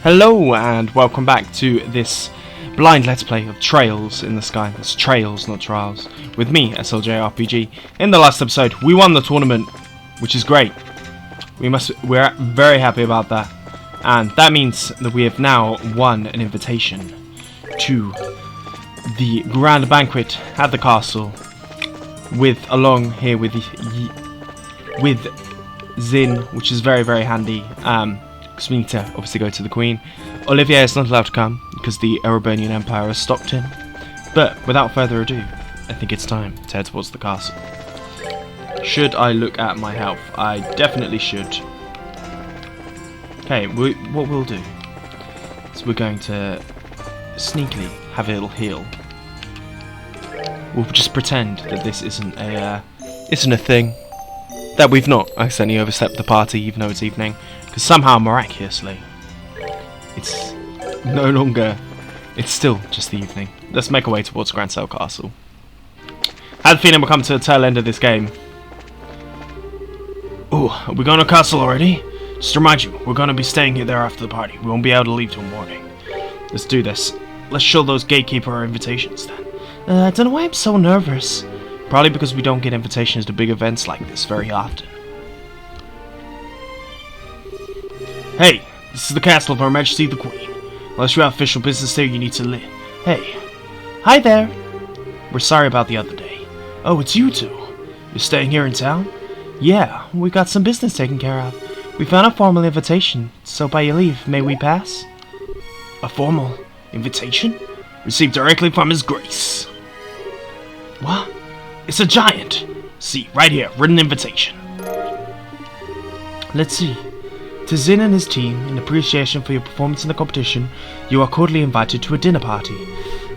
Hello and welcome back to this blind let's play of Trails in the Sky. It's Trails, not Trials. With me, Estelle JRPG. In the last episode, we won the tournament, which is great. We're very happy about that. And that means that we have now won an invitation to the grand banquet at the castle along here with Zin, which is very, very handy. Because we need to obviously go to the Queen. Olivier is not allowed to come because the Erebonian Empire has stopped him. But without further ado, I think it's time to head towards the castle. Should I look at my health? I definitely should. Okay, what we'll do is we're going to sneakily have a little heal. We'll just pretend that this isn't a thing. That we've not accidentally overstepped the party even though it's evening. Because somehow, miraculously, it's no longer, it's still just the evening. Let's make our way towards Grancel Castle. I had a feeling we'll come to the tail end of this game. Oh, are we going to castle already? Just to remind you, we're going to be staying here there after the party. We won't be able to leave till morning. Let's do this. Let's show those gatekeeper our invitations then. I don't know why I'm so nervous. Probably because we don't get invitations to big events like this very often. Hey, this is the castle of Her Majesty the Queen. Unless you have official business there, you need to live. Hey. Hi there. We're sorry about the other day. Oh, it's you two. You're staying here in town? Yeah, we got some business taken care of. We found a formal invitation, so by your leave, may we pass? A formal invitation? Received directly from His Grace. What? It's a giant! See, right here, written invitation. Let's see. To Zin and his team, in appreciation for your performance in the competition, you are cordially invited to a dinner party.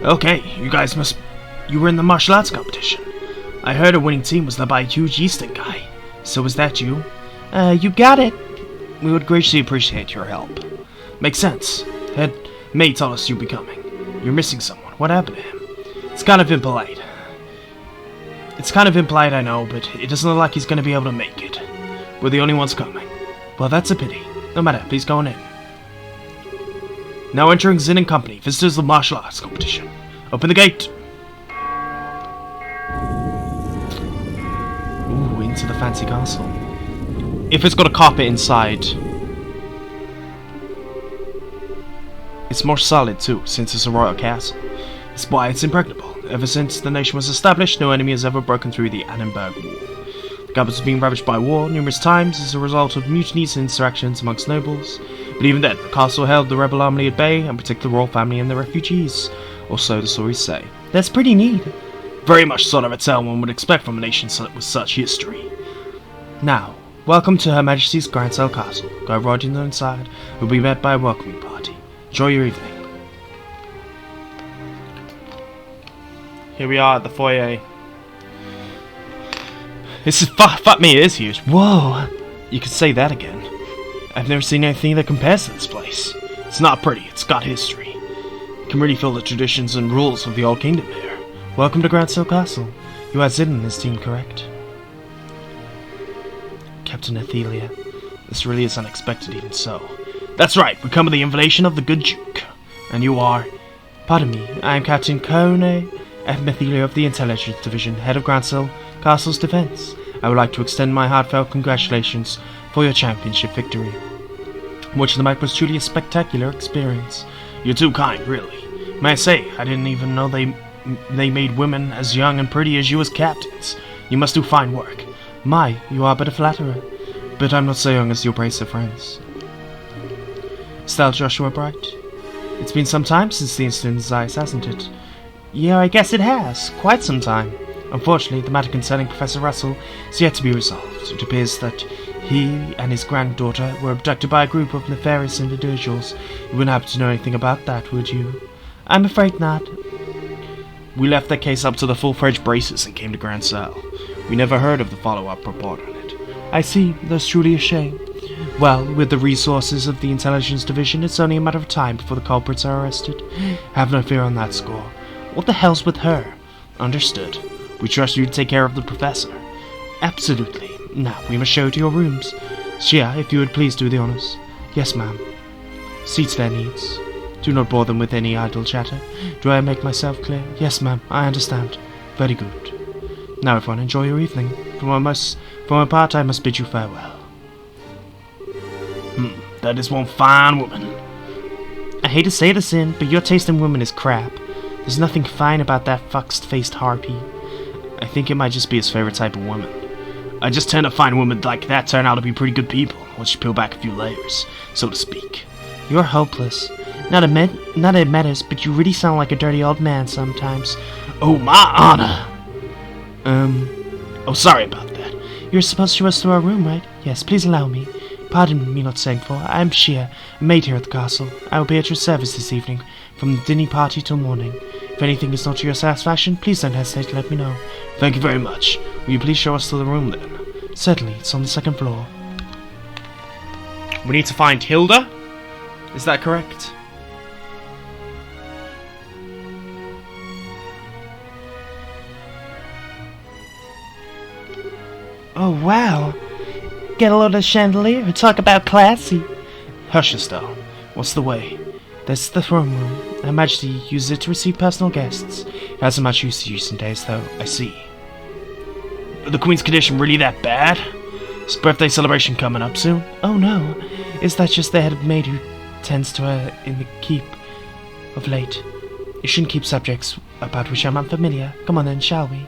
Okay, you were in the martial arts competition. I heard a winning team was led by a huge Eastern guy. So is that you? You got it. We would graciously appreciate your help. Makes sense. Head May told us you'll be coming. You're missing someone. What happened to him? It's kind of impolite. I know, but it doesn't look like he's going to be able to make it. We're the only ones coming. Well, that's a pity. No matter, please go on in. Now entering Zin and Company, visitors of the martial arts competition. Open the gate. Ooh, into the fancy castle. If it's got a carpet inside, it's more solid too, since it's a royal castle. That's why it's impregnable. Ever since the nation was established, no enemy has ever broken through the Annenberg Wall. The capital has been ravaged by war numerous times as a result of mutinies and insurrections amongst nobles. But even then, the castle held the rebel army at bay and protected the royal family and the refugees. Or so the stories say. That's pretty neat. Very much sort of a tale one would expect from a nation with such history. Now, welcome to Her Majesty's Grancel Castle. Go right inside. We'll be met by a welcoming party. Enjoy your evening. Here we are at the foyer. This is fuck me, it is huge. Whoa! You could say that again. I've never seen anything that compares to this place. It's not pretty, it's got history. You can really feel the traditions and rules of the old kingdom here. Welcome to Grancel Castle. You are Zin and his team, correct? Captain Athelia. This really is unexpected, even so. That's right, we come with the invitation of the good Duke. And you are? Pardon me, I am Captain Kone Athelia of the Intelligence Division, head of Grancel Castle's defense. I would like to extend my heartfelt congratulations for your championship victory. Watching the match was truly a spectacular experience. You're too kind, really. May I say, I didn't even know they made women as young and pretty as you as captains. You must do fine work. My, you are but a flatterer. But I'm not so young as your bracer friends. Estelle Joshua Bright. It's been some time since the incident in Zeiss, hasn't it? Yeah, I guess it has. Quite some time. Unfortunately, the matter concerning Professor Russell is yet to be resolved. It appears that he and his granddaughter were abducted by a group of nefarious individuals. You wouldn't happen to know anything about that, would you? I'm afraid not. We left that case up to the full-fledged bracers and came to Grancel. We never heard of the follow-up report on it. I see. That's truly a shame. Well, with the resources of the Intelligence Division, it's only a matter of time before the culprits are arrested. Have no fear on that score. What the hell's with her? Understood. We trust you to take care of the professor. Absolutely. Now, we must show you to your rooms. Shia, if you would please do the honors. Yes, ma'am. See to their needs. Do not bore them with any idle chatter. Do I make myself clear? Yes, ma'am, I understand. Very good. Now everyone, enjoy your evening. For my part, I must bid you farewell. That is one fine woman. I hate to say this, Sin, but your taste in women is crap. There's nothing fine about that fox-faced harpy. I think it might just be his favorite type of woman. I just tend to find women like that turn out to be pretty good people once you peel back a few layers, so to speak. You're hopeless. Not that it matters, but you really sound like a dirty old man sometimes. Oh, my honor! Oh, sorry about that. You're supposed to show us through our room, right? Yes, please allow me. Pardon me not saying for. I am Shia, a maid here at the castle. I will be at your service this evening, from the dinner party till morning. If anything is not to your satisfaction, please don't hesitate to let me know. Thank you very much. Will you please show us to the room, then? Certainly, it's on the second floor. We need to find Hilda? Is that correct? Oh, wow. Get a load of chandelier, talk about classy. Hush, Estelle. What's the way? There's the throne room. Her Majesty uses it to receive personal guests. It hasn't much use in recent days, though, I see. The Queen's condition really that bad? Is birthday celebration coming up soon? Oh no. Is that just the head maid who tends to her in the keep of late? You shouldn't keep subjects about which I'm unfamiliar. Come on then, shall we?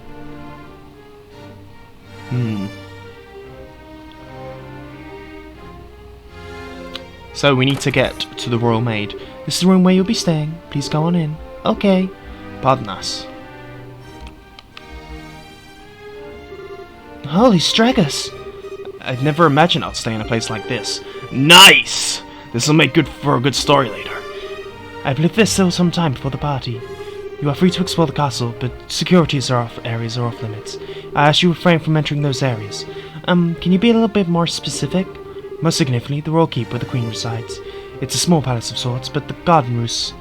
So we need to get to the Royal Maid. This is the room where you'll be staying. Please go on in. Okay. Pardon us. Holy Stragus! I'd never imagined I'd stay in a place like this. Nice! This'll make good for a good story later. I've lived there still some time before the party. You are free to explore the castle, but areas are off limits. I ask you refrain from entering those areas. Can you be a little bit more specific? Most significantly, the Royal Keep where the Queen resides. It's a small palace of sorts, but the garden roost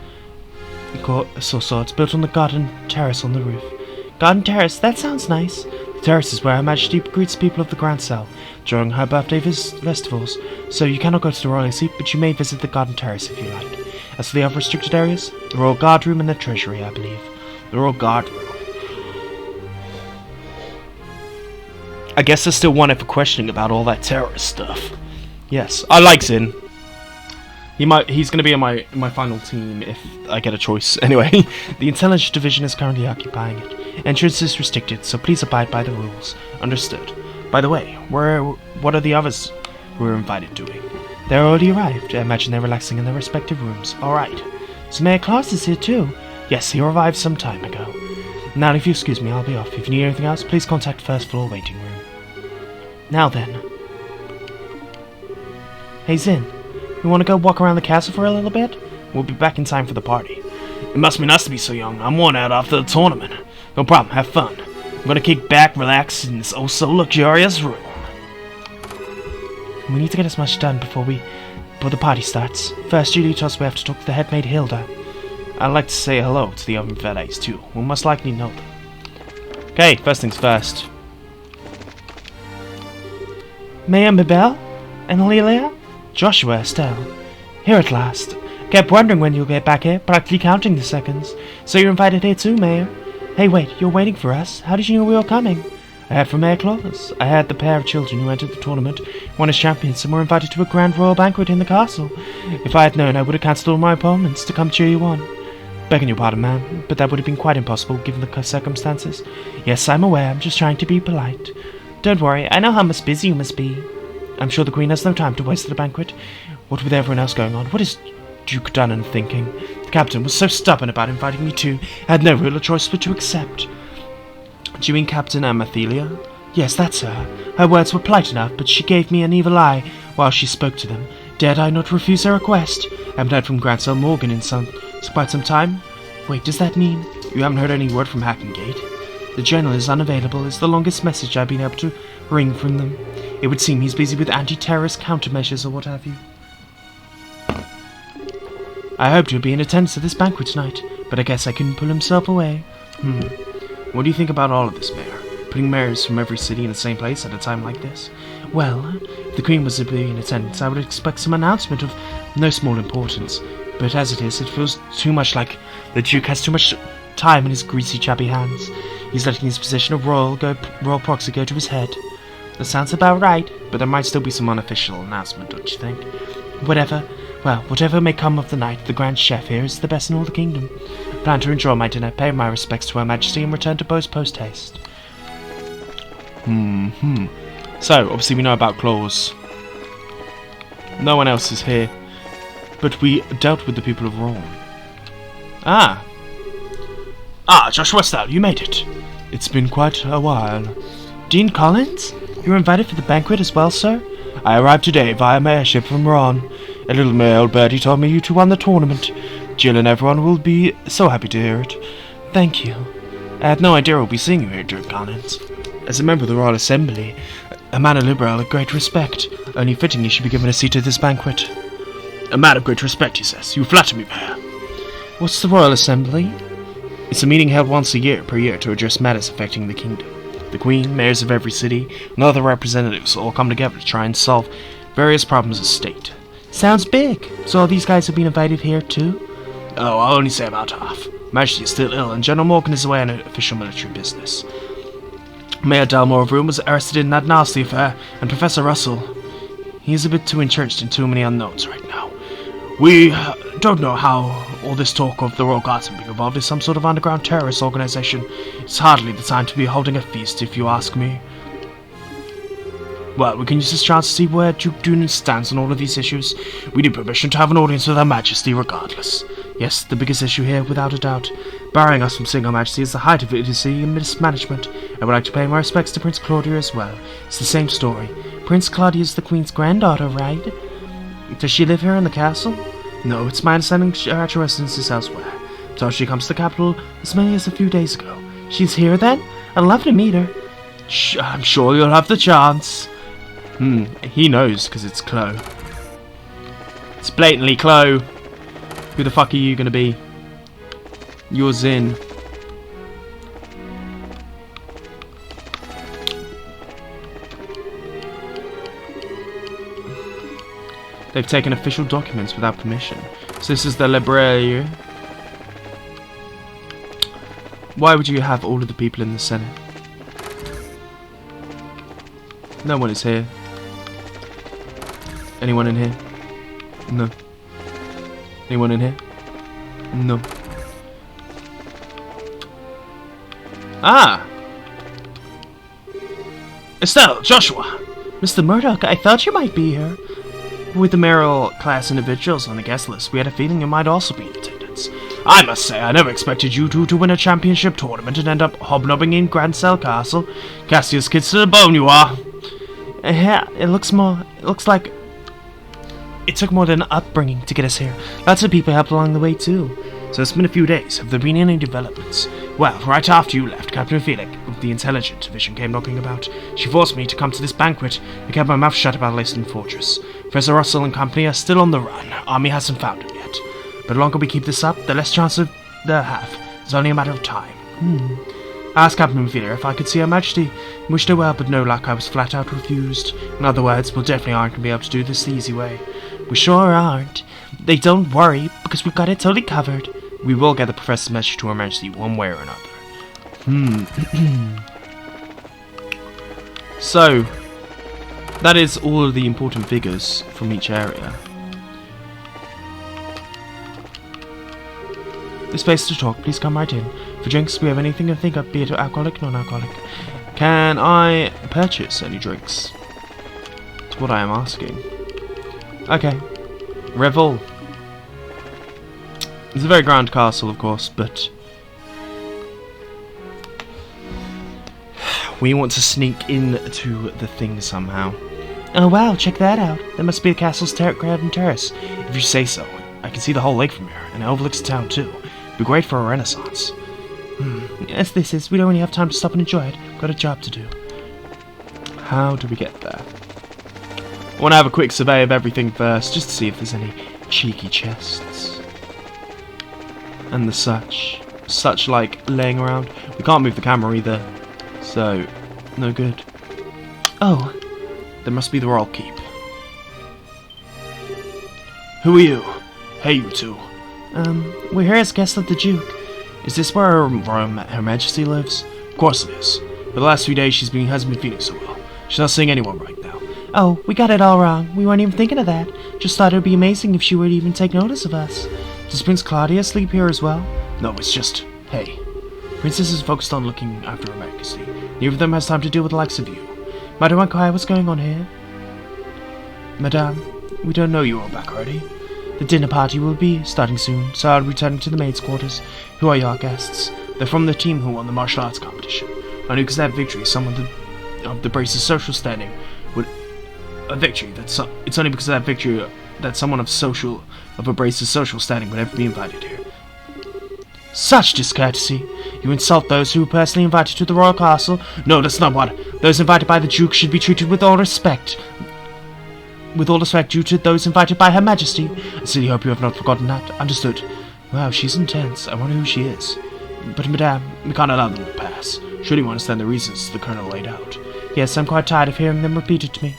built on the garden terrace on the roof. Garden terrace, that sounds nice. The terrace is where Her Majesty greets people of the Grand Cell during her birthday festivals, so you cannot go to the Royal Seat, but you may visit the garden terrace if you like. As for the other restricted areas, the Royal Guard Room and the Treasury, I believe. The Royal Guard Room. I guess there's still one for questioning about all that terrorist stuff. Yes, I like Zin. He's going to be in my final team if I get a choice. Anyway, the Intelligence Division is currently occupying it. Entrance is restricted, so please abide by the rules. Understood. By the way, what are the others who were invited doing? They're already arrived. I imagine they're relaxing in their respective rooms. Alright. So Mayor Claus is here too. Yes, he arrived some time ago. Now, if you excuse me, I'll be off. If you need anything else, please contact first floor waiting room. Now then. Hey Zin, you want to go walk around the castle for a little bit? We'll be back in time for the party. It must be nice to be so young. I'm worn out after the tournament. No problem, have fun. I'm gonna kick back, relax in this oh-so-luxurious room. We need to get as much done before the party starts. First, Julie tells us we have to talk to the head maid Hilda. I'd like to say hello to the other valets too. We'll most likely know them. Okay, first things first. Mayor Mabel? And Lilia? Joshua, Estelle. Here at last. Kept wondering when you'll get back here, practically counting the seconds. So you're invited here too, Mayor? Hey, wait, you're waiting for us? How did you know we were coming? I heard from Mayor Claus. I heard the pair of children who entered the tournament won as champions and were invited to a grand royal banquet in the castle. If I had known, I would have cancelled all my appointments to come cheer you on. Begging your pardon, ma'am, but that would have been quite impossible given the circumstances. Yes, I'm aware, I'm just trying to be polite. Don't worry, I know how much busy you must be. I'm sure the Queen has no time to waste at a banquet. What with everyone else going on? What is Duke Dunnan thinking? The captain was so stubborn about inviting me too. I had no real choice but to accept. Do you mean Captain Amathelia? Yes, that's her. Her words were polite enough, but she gave me an evil eye while she spoke to them. Dared I not refuse her request? I haven't heard from Grand Sir Morgan in quite some time. Wait, does that mean you haven't heard any word from Hackingate? The General is unavailable. It's the longest message I've been able to wring from them. It would seem he's busy with anti-terrorist countermeasures or what have you. I hoped he'd be in attendance at this banquet tonight, but I guess I couldn't pull himself away. What do you think about all of this, Mayor? Putting mayors from every city in the same place at a time like this? Well, if the Queen was to be in attendance, I would expect some announcement of no small importance. But as it is, it feels too much like the Duke has too much time in his greasy, chubby hands. He's letting his position of royal proxy go to his head. That sounds about right, but there might still be some unofficial announcement, don't you think? Whatever may come of the night, the Grand Chef here is the best in all the kingdom. I plan to enjoy my dinner, pay my respects to Her Majesty, and return to post-haste. So, obviously we know about claws. No one else is here. But we dealt with the people of Rome. Joshua Stout, you made it. It's been quite a while. Dean Collins? You were invited for the banquet as well, sir? I arrived today via mayorship from Ron. A little male birdie told me you two won the tournament. Jill and everyone will be so happy to hear it. Thank you. I had no idea we'll be seeing you here, Dean Collins. As a member of the Royal Assembly, a man of Liberl of great respect, only fitting you should be given a seat at this banquet. A man of great respect, he says. You flatter me, Mayor. What's the Royal Assembly? It's a meeting held once a year per year to address matters affecting the kingdom. The Queen, mayors of every city, and other representatives all come together to try and solve various problems of state. Sounds big. So all these guys have been invited here too? Oh, I'll only say about half. Majesty is still ill, and General Morgan is away on official military business. Mayor Dalmore of Room was arrested in that nasty affair, and Professor Russell, he's a bit too entrenched in too many unknowns right now. We don't know how all this talk of the Royal Guards have been involved in some sort of underground terrorist organization. It's hardly the time to be holding a feast, if you ask me. Well, we can use this chance to see where Duke Dunan stands on all of these issues. We need permission to have an audience with Her Majesty regardless. Yes, the biggest issue here, without a doubt, barring us from seeing Her Majesty, is the height of idiocy and mismanagement. I would like to pay my respects to Prince Claudia as well. It's the same story. Prince Claudia is the Queen's granddaughter, right? Does she live here in the castle? No, it's my understanding her actual residence is elsewhere. So she comes to the capital as many as a few days ago. She's here then? I'd love to meet her. I'm sure you'll have the chance. He knows, because it's Chloe. It's blatantly Chloe. Who the fuck are you gonna be? You're Zin. They've taken official documents without permission. So this is the Liberl. Why would you have all of the people in the Senate? No one is here. Anyone in here? No. Anyone in here? No. Estelle, Joshua! Mr. Murdoch, I thought you might be here. With the mayoral class individuals on the guest list, we had a feeling you might also be in attendance. I must say, I never expected you two to win a championship tournament and end up hobnobbing in Grand Cell Castle. Cassius kids to the bone, you are. Yeah, it looks like it took more than an upbringing to get us here. Lots of people helped along the way too. So it's been a few days. Have there been any developments? Well, right after you left, Captain Felix of the Intelligence Division came knocking about. She forced me to come to this banquet. I kept my mouth shut about Lacen Fortress. Professor Russell and company are still on the run. Army hasn't found it yet. But the longer we keep this up, the less chance of they'll have. It's only a matter of time. I asked Captain Felix if I could see Her Majesty. Wished her well, but no luck. I was flat out refused. In other words, we definitely aren't going to be able to do this the easy way. We sure aren't. They don't worry, because we've got it totally covered. We will get the Professor's message to Her Majesty one way or another. So, that is all of the important figures from each area. This place to talk, please come right in. For drinks, we have anything to think of, be it alcoholic, non-alcoholic. Can I purchase any drinks? That's what I am asking. Okay. Revel. It's a very grand castle, of course, but we want to sneak into the thing somehow. Oh wow, check that out. That must be the castle's garden terrace. If you say so. I can see the whole lake from here, and it overlooks the town too. It'd be great for a renaissance. Yes, this is. We don't really have time to stop and enjoy it. Got a job to do. How do we get there? I want to have a quick survey of everything first, just to see if there's any cheeky chests. And the such like laying around. We can't move the camera either, so no good. Oh, there must be the Royal Keep. Who are you? Hey, you two. We're here as guests of the Duke. Is this where Her Majesty lives? Of course it is. For the last few days hasn't been feeling so well. She's not seeing anyone right now. Oh, we got it all wrong. We weren't even thinking of that. Just thought it would be amazing if she would even take notice of us. Does Prince Claudia sleep here as well? No, it's just... Hey. Princess is focused on looking after Her Majesty. Neither of them has time to deal with the likes of you. Madame Wankai, what's going on here? Madame, we don't know you all back already. The dinner party will be starting soon, so I'll be returning to the maids' quarters. Who are your guests? They're from the team who won the martial arts competition. I knew because that victory, someone of the Brace's social standing would... It's only because of that victory that someone of a Brace's social standing would ever be invited here. Such discourtesy! You insult those who were personally invited to the royal castle? No, that's not what... Those invited by the Duke should be treated with all respect. With all respect due to those invited by Her Majesty. I sincerely hope you have not forgotten that. Understood. Wow, she's intense. I wonder who she is. But, Madame, we can't allow them to pass. Surely you understand the reasons the Colonel laid out. Yes, I'm quite tired of hearing them repeated to me.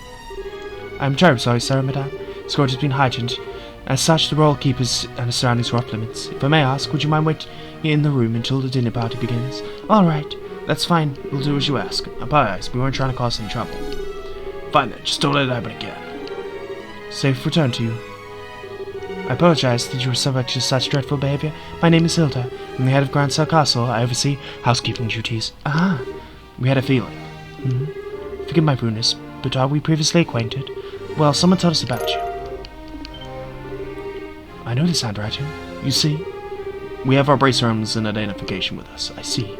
I'm terribly sorry, sir, Madame. This court has been heightened. As such, the royal keepers and the surroundings are off limits. If I may ask, would you mind waiting in the room until the dinner party begins? All right. That's fine. We'll do as you ask. I apologize. We weren't trying to cause any trouble. Fine then. Just don't let it happen again. Safe return to you. I apologize that you were subject to such dreadful behavior. My name is Hilda. I'm the head of Grand Cell Castle. I oversee housekeeping duties. Ah, we had a feeling. Forgive my rudeness, but are we previously acquainted? Well, someone told us about you. I know this handwriting. You see? We have our brace arms and identification with us. I see.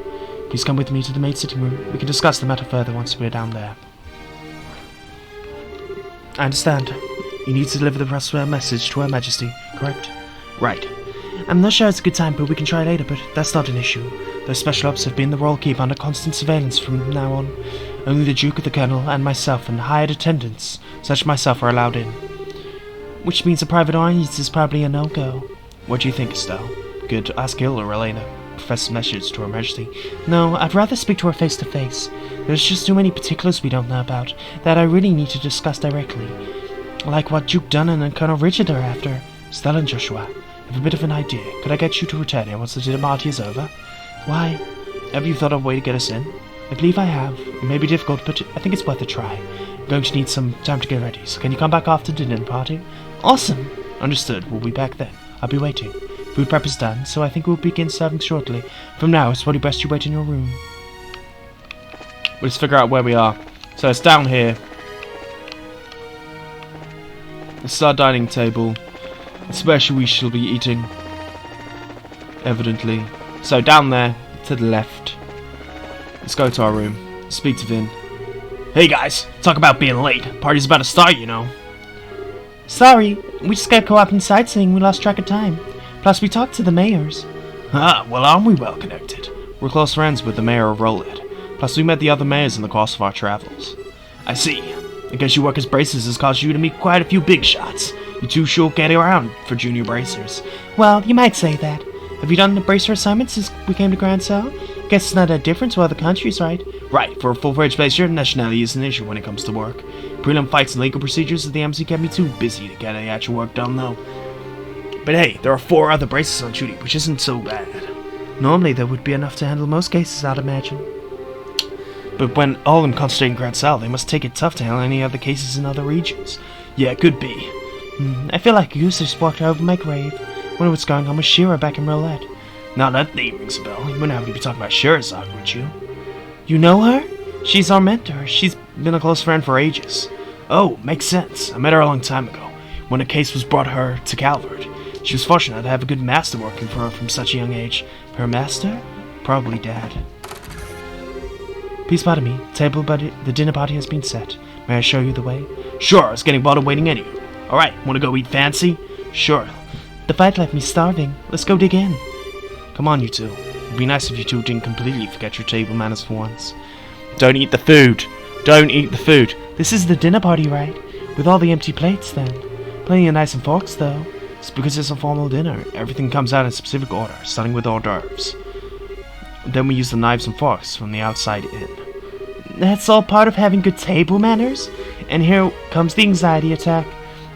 Please come with me to the maid sitting room. We can discuss the matter further once we're down there. I understand. You need to deliver the press message to Her Majesty, correct? Right. I'm not sure it's a good time, but we can try later, but that's not an issue. Those special ops have been in the royal keep under constant surveillance from now on. Only the Duke, the Colonel, and myself and hired attendants, such as myself, are allowed in. Which means a private audience is probably a no-go. What do you think, Estelle? Could ask Gil or Elena profess a message to Her Majesty? No, I'd rather speak to her face-to-face. There's just too many particulars we don't know about that I really need to discuss directly. Like what Duke Dunnan and Colonel Richard are after. Stella and Joshua, I have a bit of an idea. Could I get you to return here once the dinner party is over? Why? Have you thought of a way to get us in? I believe I have. It may be difficult, but I think it's worth a try. I'm going to need some time to get ready, so can you come back after the dinner party? Awesome! Understood. We'll be back then. I'll be waiting. Food prep is done, so I think we'll begin serving shortly. From now, it's probably best you wait in your room. Let's figure out where we are. So it's down here. This is our dining table. It's where we shall be eating. Evidently. So down there, to the left. Let's go to our room. Speak to Vin. Hey guys, talk about being late. Party's about to start, you know. Sorry, we just got caught up in sightseeing. We lost track of time. Plus, we talked to the mayors. Ah, well, aren't we well connected? We're close friends with the mayor of Rollhead. Plus, we met the other mayors in the course of our travels. I see. I guess your work as bracers has caused you to meet quite a few big shots. You two sure get around for junior bracers. Well, you might say that. Have you done the bracer assignment since we came to Grand Cell? Guess it's not that different to other countries, right? Right, for a full-fledged bracer, nationality is an issue when it comes to work. Prelim fights and legal procedures at the MC kept me too busy to get any actual work done, though. But hey, there are 4 other bracers on duty, which isn't so bad. Normally, there would be enough to handle most cases, I'd imagine. But when all of them concentrate in Grand Cell, they must take it tough to handle any other cases in other regions. Yeah, it could be. I feel like a goose just walked over my grave. Wonder what's going on with Shira back in Roulette. Now that name rings a bell. You wouldn't happen to be talking about Shirazad, would you? You know her? She's our mentor. She's been a close friend for ages. Oh, makes sense. I met her a long time ago, when a case was brought her to Calvert. She was fortunate to have a good master working for her from such a young age. Her master? Probably Dad. Please pardon me. The dinner party has been set. May I show you the way? Sure, I was getting bored of waiting anyway. Alright, wanna go eat fancy? Sure. The fight left me starving. Let's go dig in. Come on, you two. It'd be nice if you two didn't completely forget your table manners for once. Don't eat the food! Don't eat the food! This is the dinner party, right? With all the empty plates, then. Plenty of knives and forks, though. It's because it's a formal dinner. Everything comes out in specific order, starting with hors d'oeuvres. Then we use the knives and forks from the outside in. That's all part of having good table manners? And here comes the anxiety attack.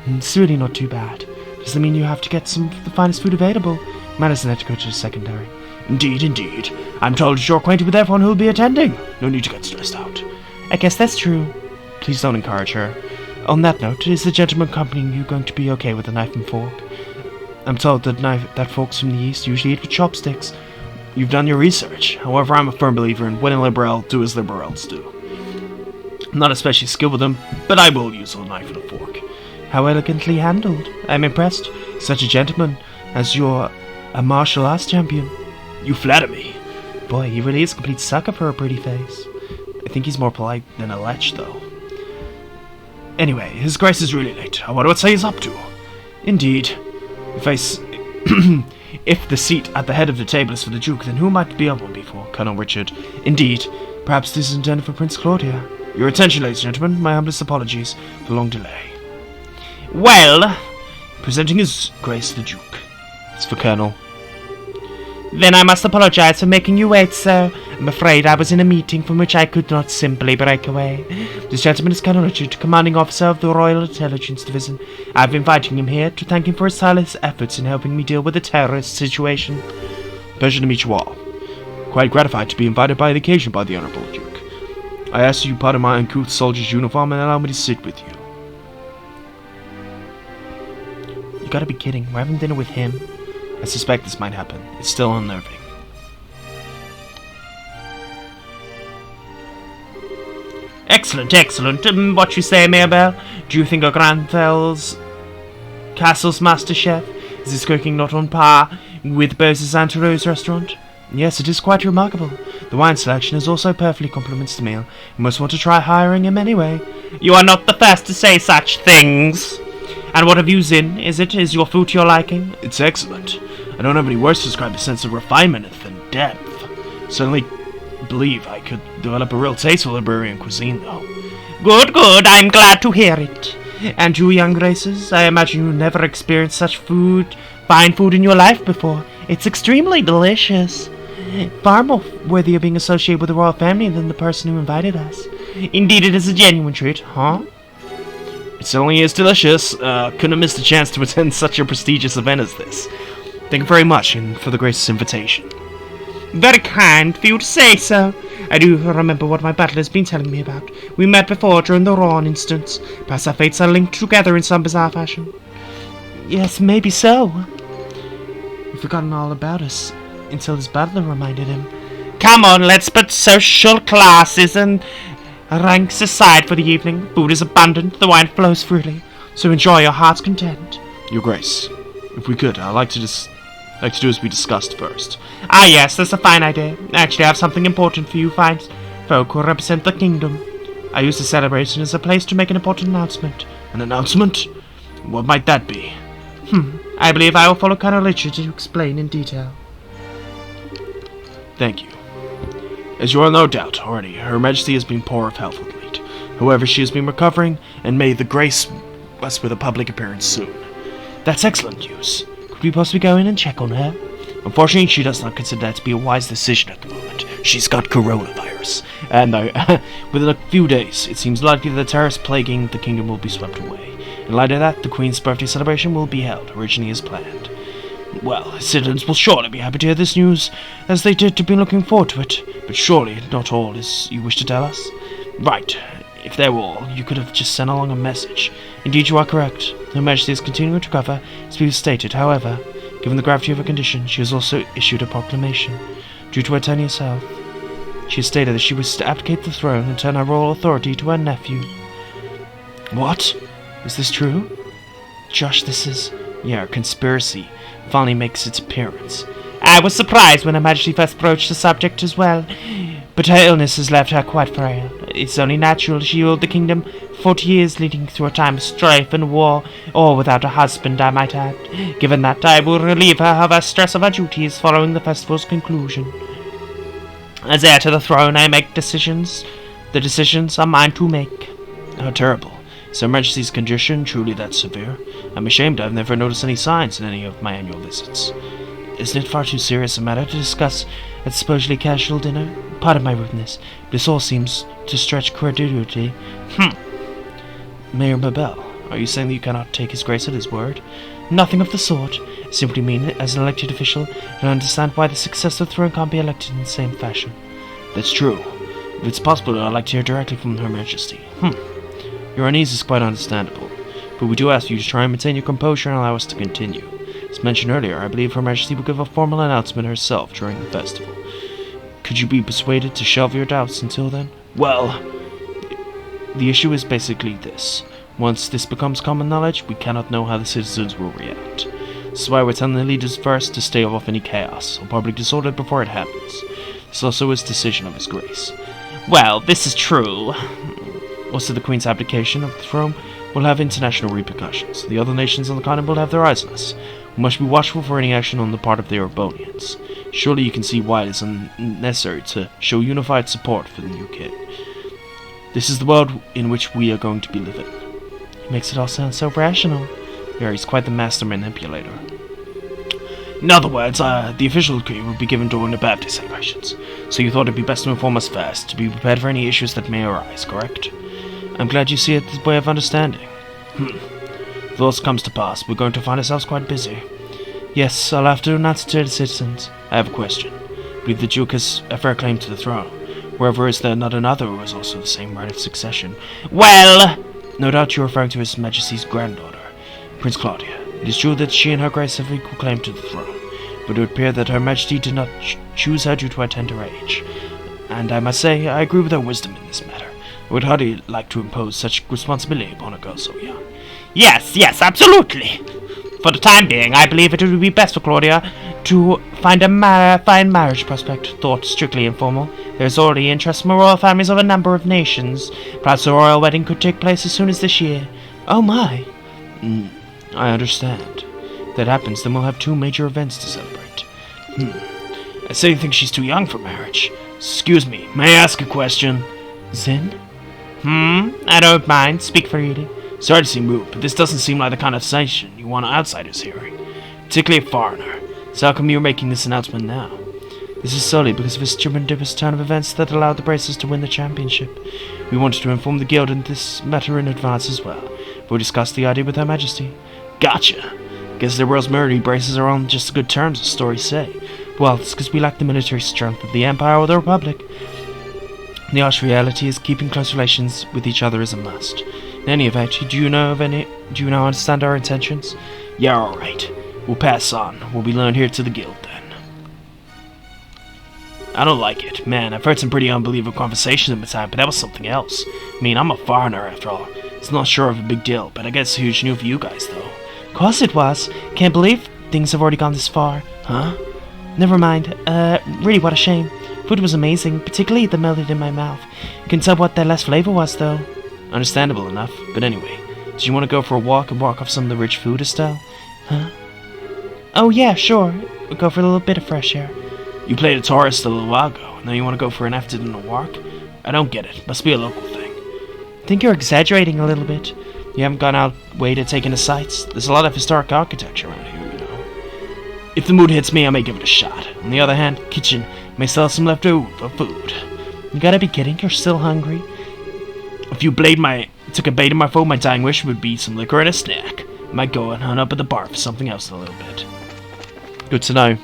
It's really not too bad. Does that mean you have to get some of the finest food available? Matters let go to the secondary. Indeed, indeed. I'm told you're acquainted with everyone who'll be attending. No need to get stressed out. I guess that's true. Please don't encourage her. On that note, is the gentleman accompanying you going to be okay with a knife and fork? I'm told that folks from the East usually eat with chopsticks. You've done your research. However, I'm a firm believer in when a Liberl do as Liberals do. I'm not especially skilled with them, but I will use a knife and a fork. How elegantly handled. I'm impressed. Such a gentleman, as you're a martial arts champion. You flatter me. Boy, he really is a complete sucker for a pretty face. I think he's more polite than a lech, though. Anyway, His Grace is really late. I wonder what he's up to. Indeed. If the seat at the head of the table is for the Duke, then who might it be up one before? Colonel Richard. Indeed. Perhaps this is intended for Prince Claudia. Your attention, ladies and gentlemen. My humblest apologies for the long delay. Well, presenting His Grace the Duke. It's for Colonel. Then I must apologize for making you wait, sir. I'm afraid I was in a meeting from which I could not simply break away. This gentleman is Colonel Richard, commanding officer of the Royal Intelligence Division. I've invited him here to thank him for his tireless efforts in helping me deal with the terrorist situation. Pleasure to meet you all. Quite gratified to be invited by the occasion by the Honorable Duke. I ask you pardon my uncouth soldier's uniform and allow me to sit with you. You gotta be kidding. We're having dinner with him. I suspect this might happen. It's still unnerving. Excellent, excellent. What you say, Maybell? Do you think a Granfel's Castle's master chef is his cooking not on par with Bose's Antero's restaurant? Yes, it is quite remarkable. The wine selection is also perfectly complements the meal. You must want to try hiring him anyway. You are not the first to say such things. And what have you, Zin? Is your food to your liking? It's excellent. I don't have any words to describe the sense of refinement than depth. Certainly believe I could develop a real taste for Liberian cuisine, though. Good, good. I'm glad to hear it. And you, young graces, I imagine you never experienced such fine food in your life before. It's extremely delicious. Far more worthy of being associated with the royal family than the person who invited us. Indeed, it is a genuine treat, huh? It certainly is delicious. Couldn't have missed a chance to attend such a prestigious event as this. Thank you very much, and for the gracious invitation. Very kind for you to say so. I do remember what my butler has been telling me about. We met before during the Rawn instance. Perhaps our fates are linked together in some bizarre fashion. Yes, maybe so. He'd forgotten all about us until his butler reminded him. Come on, let's put social classes and ranks aside for the evening. Food is abundant, the wine flows freely, so enjoy your heart's content. Your Grace, if we could, I'd like to do as we discussed first. Ah yes, that's a fine idea. Actually, I have something important for you fine folk who represent the kingdom. I use the celebration as a place to make an important announcement. An announcement? What might that be? I believe I will follow Colonel Richard to explain in detail. Thank you. As you are no doubt already, Her Majesty has been poor of health of late. However, she has been recovering, and may the Grace bless with a public appearance soon. That's excellent news. Could we possibly go in and check on her? Unfortunately, she does not consider that to be a wise decision at the moment. She's got coronavirus, and within a few days, it seems likely that the terrorists plaguing the kingdom will be swept away. In light of that, the Queen's birthday celebration will be held, originally as planned. Well, citizens will surely be happy to hear this news, as they did to be looking forward to it. But surely not all is you wish to tell us? Right. If they were all, you could have just sent along a message. Indeed, you are correct. Her Majesty is continuing to recover, as we have stated. However, given the gravity of her condition, she has also issued a proclamation. Due to her tenuous health, she has stated that she wishes to abdicate the throne and turn her royal authority to her nephew. What? Is this true? Josh, this is... yeah, a conspiracy finally makes its appearance. I was surprised when Her Majesty first broached the subject as well, but her illness has left her quite frail. It's only natural she ruled the kingdom 40 years, leading through a time of strife and war, all without a husband, I might add. Given that, I will relieve her of her stress of her duties following the festival's conclusion. As heir to the throne, I make decisions. The decisions are mine to make. How terrible. Is Her Majesty's condition truly that severe? I'm ashamed I've never noticed any signs in any of my annual visits. Isn't it far too serious a matter to discuss at supposedly casual dinner? Pardon my rudeness, but this all seems to stretch credulity. Mayor Mabel, Are you saying that you cannot take His Grace at his word? Nothing of the sort. I simply mean, as an elected official, I don't understand why the successor throne can't be elected in the same fashion. That's true. If it's possible, I'd like to hear directly from Her Majesty. Your unease is quite understandable, but we do ask you to try and maintain your composure and allow us to continue. As mentioned earlier, I believe Her Majesty will give a formal announcement herself during the festival. Could you be persuaded to shelve your doubts until then? Well, the issue is basically this. Once this becomes common knowledge, we cannot know how the citizens will react. This is why we're telling the leaders first to stay off any chaos or public disorder before it happens. This also is decision of His Grace. Well, this is true. Also, the Queen's abdication of the throne will have international repercussions. The other nations on the continent will have their eyes on us. We must be watchful for any action on the part of the Urbonians. Surely you can see why it is unnecessary to show unified support for the new king. This is the world in which we are going to be living. He makes it all sound so rational. Yeah, he's quite the master manipulator. In other words, the official decree will be given during the birthday celebrations, so you thought it'd be best to inform us first, to be prepared for any issues that may arise, correct? I'm glad you see it this way of understanding. If this comes to pass, we're going to find ourselves quite busy. Yes, I'll have to announce it to the citizens. I have a question. I believe the Duke has a fair claim to the throne. Wherever is there not another who has also the same right of succession? Well, no doubt you're referring to His Majesty's granddaughter, Prince Claudia. It is true that she and Her Grace have equal claim to the throne, but it would appear that Her Majesty did not choose her due to her tender age. And I must say, I agree with her wisdom in this matter. I would hardly like to impose such responsibility upon a girl so young. Yes, absolutely. For the time being, I believe it would be best for Claudia to find a fine marriage prospect, thought strictly informal. There's already interest from the royal families of a number of nations. Perhaps a royal wedding could take place as soon as this year. Oh my! I understand. If that happens, then we'll have two major events to celebrate. I say you think she's too young for marriage. Excuse me, may I ask a question? Zin? I don't mind. Speak freely. Sorry to seem rude, but this doesn't seem like the kind of sensation you want outsiders hearing, particularly a foreigner. So how come you're making this announcement now? This is solely because of a stupendous turn of events that allowed the Bracers to win the championship. We wanted to inform the guild in this matter in advance as well, but we discussed the idea with Her Majesty. Gotcha. Guess the World's Murdery Bracers are on just good terms, as stories say. Well, it's because we lack the military strength of the Empire or the Republic. The harsh reality is keeping close relations with each other is a must. In any event, do you now understand our intentions? Yeah, alright. We'll pass on. We'll be learned here to the guild then. I don't like it. Man, I've heard some pretty unbelievable conversations in my time, but that was something else. I mean, I'm a foreigner after all. It's not sure of a big deal, but I guess huge news for you guys though. Of course it was. Can't believe things have already gone this far. Huh? Never mind. Really what a shame. Food was amazing, particularly the melted in my mouth. Couldn't tell what their last flavor was though. Understandable enough, but anyway, do you want to go for a walk and walk off some of the rich food, Estelle? Huh? Oh yeah, sure. We'll go for a little bit of fresh air. You played a tourist a little while ago, now you want to go for an after-dinner walk? I don't get it. Must be a local thing. I think you're exaggerating a little bit. You haven't gone out way to take in the sights. There's a lot of historic architecture around here, you know. If the mood hits me, I may give it a shot. On the other hand, kitchen may sell some leftover food. You gotta be kidding, you're still hungry? If you took a bait of my food, my dying wish would be some liquor and a snack. I might go and hunt up at the bar for something else in a little bit. Good to know.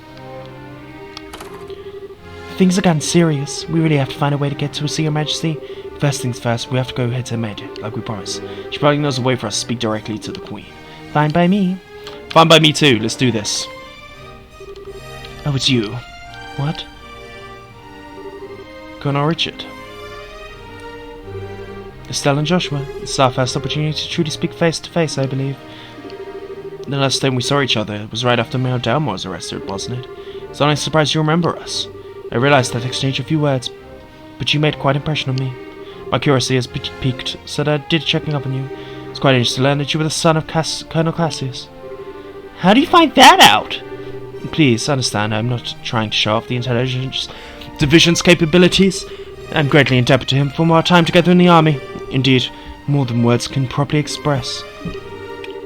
Things have gotten serious. We really have to find a way to get to see Her Majesty. First things first, we have to go head to Major, like we promised. She probably knows a way for us to speak directly to the Queen. Fine by me. Fine by me too, let's do this. Oh, it's you. What? Colonel Richard. Estelle and Joshua. It's our first opportunity to truly speak face to face, I believe. The last time we saw each other was right after Mayor Dalmore was arrested, wasn't it? It's only surprised you remember us. I realized that exchanged a few words, but you made quite an impression on me. My curiosity has piqued, so that I did checking up on you. It's quite interesting to learn that you were the son of Colonel Cassius. How do you find that out? Please understand, I'm not trying to show off the intelligence division's capabilities. I'm greatly indebted to him for our time together in the army. Indeed, more than words can properly express.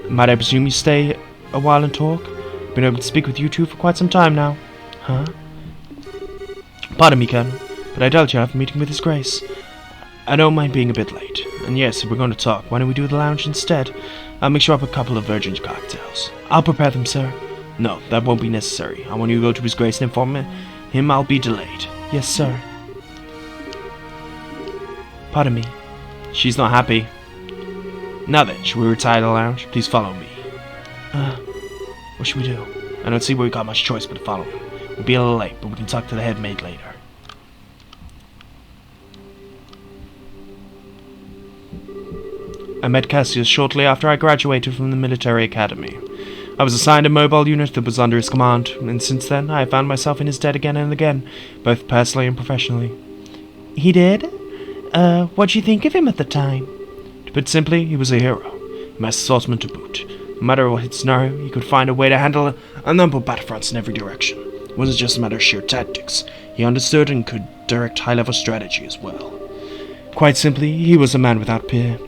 Might I presume you stay a while and talk? I've been able to speak with you two for quite some time now. Huh? Pardon me, Colonel, but I doubt you have a meeting with His Grace. I don't mind being a bit late. And yes, if we're going to talk, why don't we do the lounge instead? I'll mix you up a couple of virgin cocktails. I'll prepare them, sir. No, that won't be necessary. I want you to go to His Grace and inform him I'll be delayed. Yes, sir. Pardon me. She's not happy. Now then, should we retire to the lounge? Please follow me. What should we do? I don't see where we got much choice but to follow him. We'll be a little late, but we can talk to the head maid later. I met Cassius shortly after I graduated from the military academy. I was assigned a mobile unit that was under his command, and since then I have found myself in his debt again and again, both personally and professionally. He did? What'd you think of him at the time? To put simply, he was a hero, a master swordsman to boot. No matter what scenario, he could find a way to handle a number of battlefronts in every direction. It wasn't just a matter of sheer tactics. He understood and could direct high-level strategy as well. Quite simply, he was a man without peer.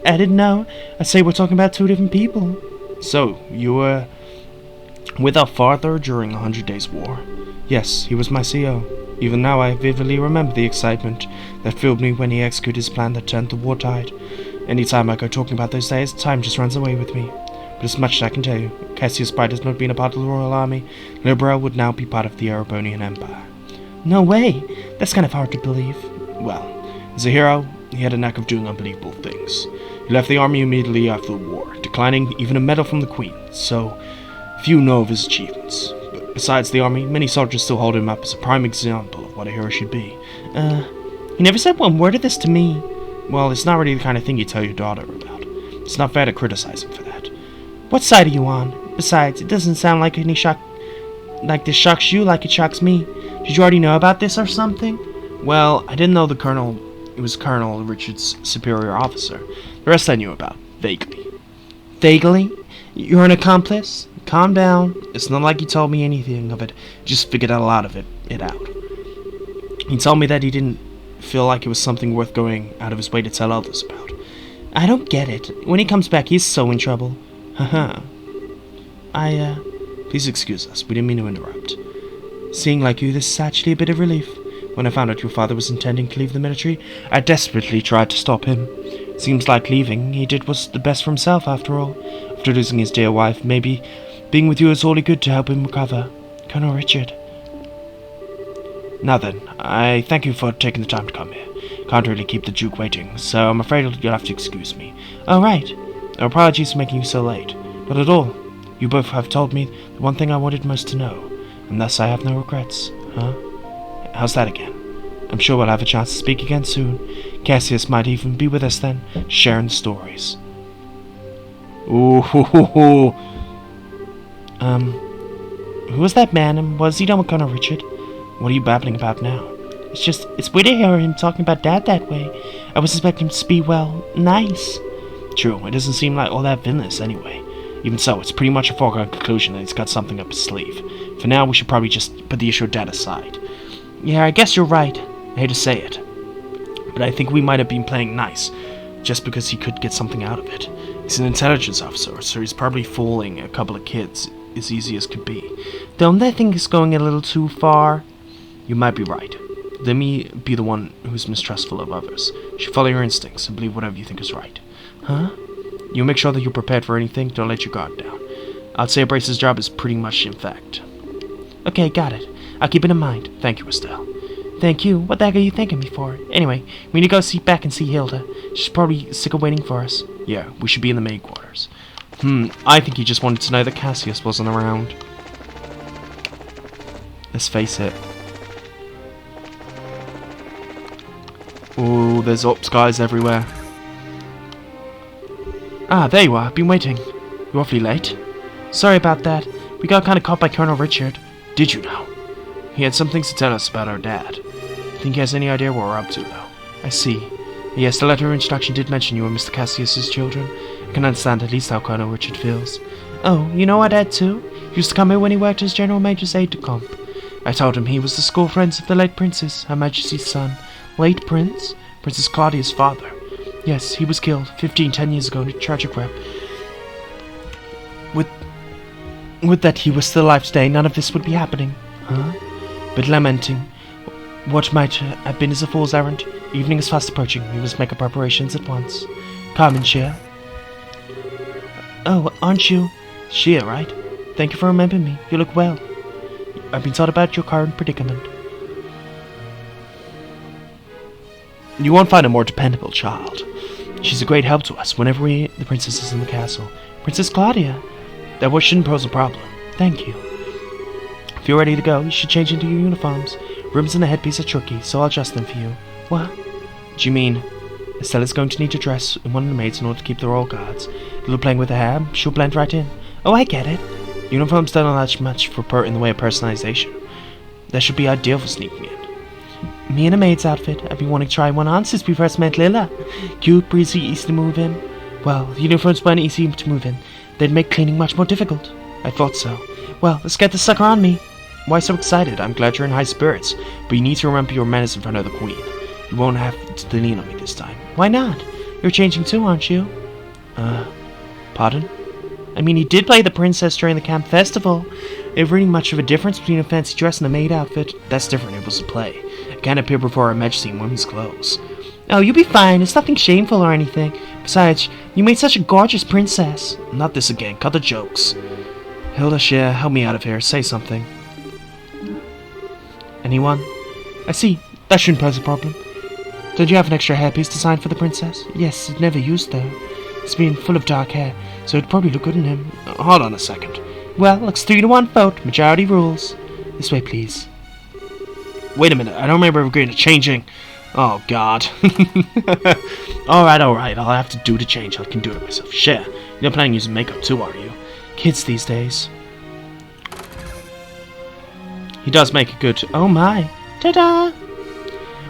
I didn't know. I'd say we're talking about two different people. So, you were with our father during the 100 Days War? Yes, he was my CO. Even now I vividly remember the excitement that filled me when he executed his plan that turned the war tide. Anytime I go talking about those days, time just runs away with me. But as much as I can tell you, Cassius Bright has not been a part of the Royal Army. Liberl would now be part of the Erebonian Empire. No way! That's kind of hard to believe. Well, as a hero, he had a knack of doing unbelievable things. He left the army immediately after the war, declining even a medal from the Queen, so few know of his achievements. But besides the army, many soldiers still hold him up as a prime example of what a hero should be. He never said one word of this to me. Well, it's not really the kind of thing you tell your daughter about. It's not fair to criticize him for that. What side are you on? Besides, it doesn't sound like this shocks you like it shocks me. Did you already know about this or something? Well, I didn't know it was Colonel Richard's superior officer. The rest I knew about, vaguely. Vaguely? You're an accomplice? Calm down. It's not like he told me anything of it. Just figured a lot of it out. He told me that he didn't feel like it was something worth going out of his way to tell others about. I don't get it. When he comes back, he's so in trouble. Haha. Please excuse us. We didn't mean to interrupt. Seeing like you, this is actually a bit of relief. When I found out your father was intending to leave the military, I desperately tried to stop him. Seems like leaving he did was the best for himself, after all. After losing his dear wife, maybe being with you is all he could to help him recover. Colonel Richard. Now then, I thank you for taking the time to come here. Can't really keep the Duke waiting, so I'm afraid you'll have to excuse me. Oh, right. Apologies for making you so late. Not at all. You both have told me the one thing I wanted most to know, and thus I have no regrets. Huh? How's that again? I'm sure we'll have a chance to speak again soon. Cassius might even be with us then, sharing the stories. Ooh, hoo, hoo, hoo. Who was that man, and was he done with Colonel Richard? What are you babbling about now? It's weird to hear him talking about Dad that way. I was expecting him to be, well, nice. True, it doesn't seem like all that villainous anyway. Even so, it's pretty much a foregone conclusion that he's got something up his sleeve. For now, we should probably just put the issue of Dad aside. Yeah, I guess you're right. I hate to say it, but I think we might have been playing nice, just because he could get something out of it. He's an intelligence officer, so he's probably fooling a couple of kids as easy as could be. Don't they think it's going a little too far? You might be right. Let me be the one who's mistrustful of others. You should follow your instincts and believe whatever you think is right. Huh? You make sure that you're prepared for anything, don't let your guard down. I'd say Brace's job is pretty much in fact. Okay, got it. I'll keep it in mind. Thank you, Estelle. Thank you. What the heck are you thanking me for? Anyway, we need to go back and see Hilda. She's probably sick of waiting for us. Yeah, we should be in the maid quarters. I think he just wanted to know that Cassius wasn't around. Let's face it. Oh, there's ops guys everywhere. Ah, there you are. Been waiting. You're awfully late. Sorry about that. We got kind of caught by Colonel Richard. Did you know? He had some things to tell us about our dad. Think he has any idea what we're up to, though? I see. Yes, the letter of introduction did mention you were Mr. Cassius's children. I can understand at least how Colonel Richard feels. Oh, you know our dad too? He used to come here when he worked as General Major's aide-de-camp. I told him he was the school friends of the late Princess, Her Majesty's son. Late Prince? Princess Claudia's father. Yes, he was killed 10 years ago in a tragic wreck. Would that he was still alive today, none of this would be happening. Huh? But lamenting. What might have been is a fool's errand. Evening is fast approaching. We must make our preparations at once. Carmen Shea. Oh, aren't you? Shea, right? Thank you for remembering me. You look well. I've been taught about your current predicament. You won't find a more dependable child. She's a great help to us whenever the princess is in the castle. Princess Claudia. That shouldn't pose a problem. Thank you. If you're ready to go, you should change into your uniforms. Rooms and the headpiece are tricky, so I'll adjust them for you. What? Do you mean Estella's going to need to dress in one of the maids in order to keep the royal guards? A little playing with her hair, she'll blend right in. Oh, I get it. Uniforms don't allow much in the way of personalization. That should be ideal for sneaking in. Me in a maid's outfit. I've been wanting to try one on since we first met Lila. Cute, breezy, easy to move in. Well, the uniforms weren't easy to move in. They'd make cleaning much more difficult. I thought so. Well, let's get this sucker on me. Why so excited? I'm glad you're in high spirits, but you need to remember your manners in front of the queen. You won't have to lean on me this time. Why not? You're changing too, aren't you? Pardon? I mean, you did play the princess during the camp festival. There really much of a difference between a fancy dress and a maid outfit. That's different. It was a play. I can't appear before Her Majesty in women's clothes. Oh, you'll be fine. It's nothing shameful or anything. Besides, you made such a gorgeous princess. Not this again. Cut the jokes. Hilda, Shea, help me out of here. Say something. Anyone? I see. That shouldn't pose a problem. Don't you have an extra hairpiece designed for the princess? Yes, it's never used though. It's been full of dark hair, so it'd probably look good on him. Hold on a second. Well, looks 3-1 vote. Majority rules. This way, please. Wait a minute. I don't remember ever agreeing to changing. Oh, God. Alright. I'll have to do the change. I can do it myself. Shea, you're not planning on using makeup too, are you? Kids these days. He does make it good. Oh my. Ta-da!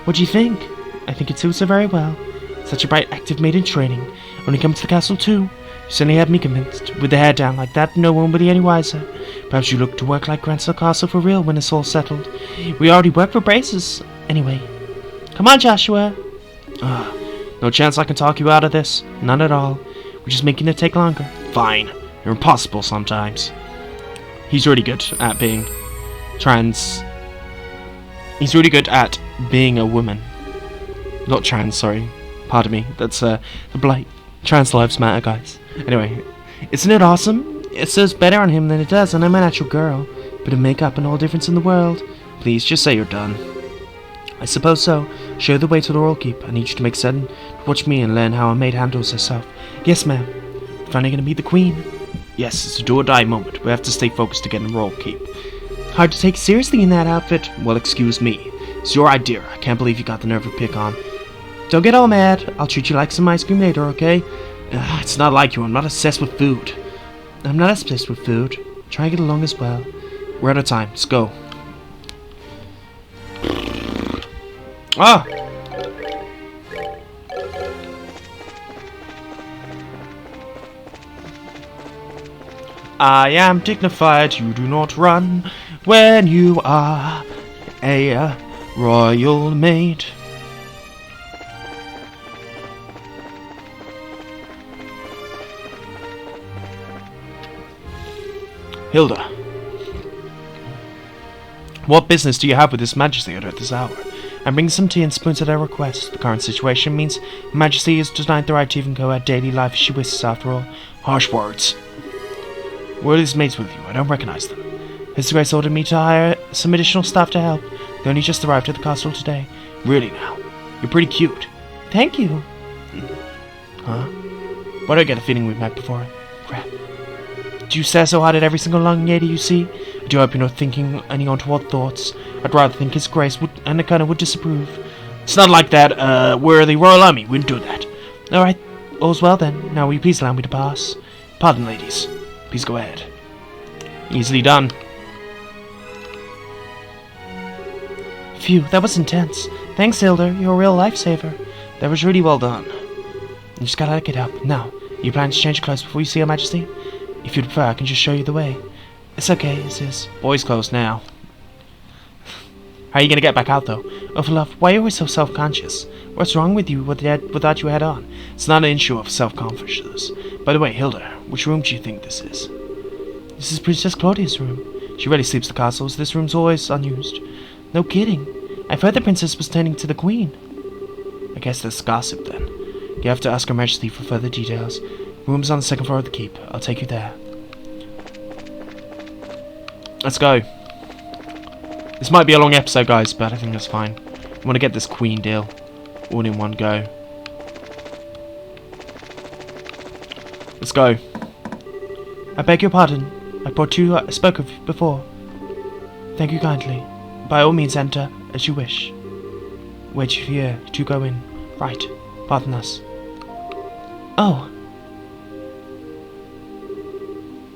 What do you think? I think it suits her very well. Such a bright, active maid in training. When it comes to the castle too, you certainly have me convinced. With the hair down like that, no one will be any wiser. Perhaps you look to work like Grancel Castle for real when it's all settled. We already work for braces. Anyway. Come on, Joshua. No chance I can talk you out of this? None at all. We're just making it take longer. Fine. You're impossible sometimes. He's really good at being trans. He's really good at being a woman. Not trans, sorry. Pardon me. That's the blight. Trans lives matter, guys. Anyway, isn't it awesome? It serves better on him than it does on a natural girl. Bit of makeup and all difference in the world. Please, just say you're done. I suppose so. Show the way to the royal keep. I need you to make certain to watch me and learn how a maid handles herself. Yes, ma'am. Finally gonna meet the queen. Yes, it's a do or die moment. We have to stay focused to get in the royal keep. Hard to take seriously in that outfit. Well, excuse me. It's your idea. I can't believe you got the nerve to pick on. Don't get all mad. I'll treat you like some ice cream later, okay? It's not like you. I'm not obsessed with food. I'm not obsessed with food. Try and get along as well. We're out of time. Let's go. Ah! I am dignified. You do not run when you are a royal maid. Hilda, what business do you have with His Majesty at this hour? I'm bringing some tea and spoons at her request. The current situation means Her Majesty is denied the right to even go her daily life as she wishes after all. Harsh words. Where are these maids with you? I don't recognize them. His Grace ordered me to hire some additional staff to help. They only just arrived at the castle today. Really now? You're pretty cute. Thank you. Huh? Why do I get a feeling we've met before? Crap. Do you stare so hard at every single young lady you see? I do hope you're not thinking any untoward thoughts. I'd rather think His Grace and the Colonel would disapprove. It's not like that. We're the Royal Army. We wouldn't do that. Alright. All's well then. Now will you please allow me to pass? Pardon, ladies. Please go ahead. Easily done. Phew, that was intense. Thanks, Hilda. You're a real lifesaver. That was really well done. You just gotta get up. Now, you plan to change clothes before you see Her Majesty? If you'd prefer, I can just show you the way. It's okay, it is. Boys' clothes now. How are you gonna get back out, though? Oh, for love, why are you always so self-conscious? What's wrong with you without your head on? It's not an issue of self-consciousness. By the way, Hilda, which room do you think this is? This is Princess Claudia's room. She rarely sleeps at the castles. This room's always unused. No kidding. I've heard the princess was turning to the queen. I guess that's gossip then. You have to ask Her Majesty for further details. Room's on the second floor of the keep. I'll take you there. Let's go. This might be a long episode, guys, but I think that's fine. I want to get this queen deal all in one go. Let's go. I beg your pardon. I brought you I spoke of before. Thank you kindly. By all means enter, as you wish. Wait here to go in. Right. Pardon us. Oh.